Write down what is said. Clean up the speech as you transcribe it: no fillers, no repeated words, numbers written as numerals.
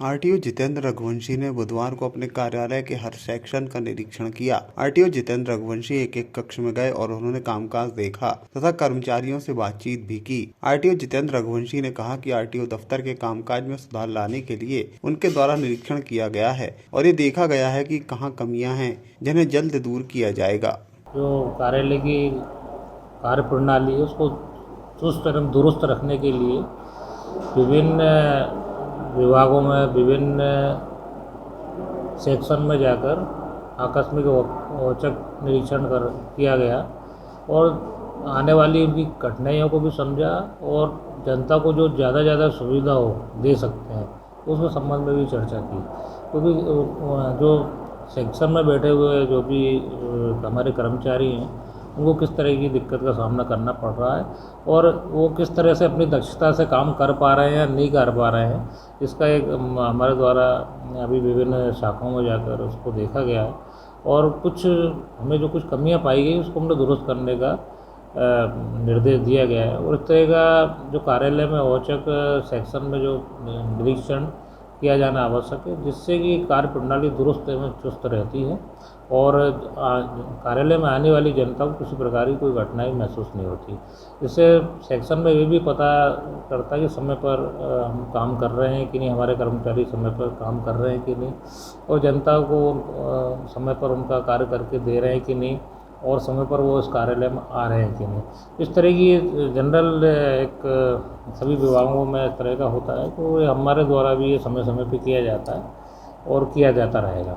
RTO Jitendra Raghuvanshi ने बुधवार को अपने कार्यालय के हर सेक्शन का निरीक्षण किया। आरटीओ जितेंद्र रघुवंशी एक कक्ष में गए और उन्होंने कामकाज देखा तथा कर्मचारियों से बातचीत भी की। आरटीओ जितेंद्र रघुवंशी ने कहा कि आरटीओ दफ्तर के कामकाज में सुधार लाने के लिए उनके द्वारा निरीक्षण किया गया है और ये देखा गया है कि कहां कमियां हैं, जिन्हें जल्द दूर किया जाएगा। जो कार्यालय की कार्य प्रणाली है उसको चुस्त एवं दुरुस्त रखने के लिए विभिन्न विभागों में विभिन्न सेक्शन में जाकर आकस्मिक औचक निरीक्षण किया गया और आने वाली उनकी कठिनाइयों को भी समझा और जनता को जो ज़्यादा सुविधा हो दे सकते हैं उसके संबंध में भी चर्चा की। क्योंकि जो सेक्शन में बैठे हुए जो भी हमारे कर्मचारी हैं उनको किस तरह की दिक्कत का सामना करना पड़ रहा है और वो किस तरह से अपनी दक्षता से काम कर पा रहे हैं या नहीं कर पा रहे हैं, इसका एक हमारे द्वारा अभी विभिन्न शाखाओं में जाकर उसको देखा गया है और कुछ हमें जो कुछ कमियां पाई गई उसको हमने दुरुस्त करने का निर्देश दिया गया है। और इस तरह का जो कार्यालय में औचक सेक्शन में जो निरीक्षण किया जाना आवश्यक है, जिससे कि कार्य प्रणाली दुरुस्त एवं चुस्त रहती है और कार्यालय में आने वाली जनता को किसी प्रकार की कोई कठिनाई महसूस नहीं होती। इससे सेक्शन में ये भी पता करता है कि समय पर हम काम कर रहे हैं कि नहीं, हमारे कर्मचारी समय पर काम कर रहे हैं कि नहीं और जनता को समय पर उनका कार्य करके दे रहे हैं कि नहीं और समय पर वो इस कार्यालय में आ रहे हैं कि नहीं। इस तरह की जनरल एक सभी विभागों में इस तरह का होता है, तो हमारे द्वारा भी ये समय समय पे किया जाता है और किया जाता रहेगा।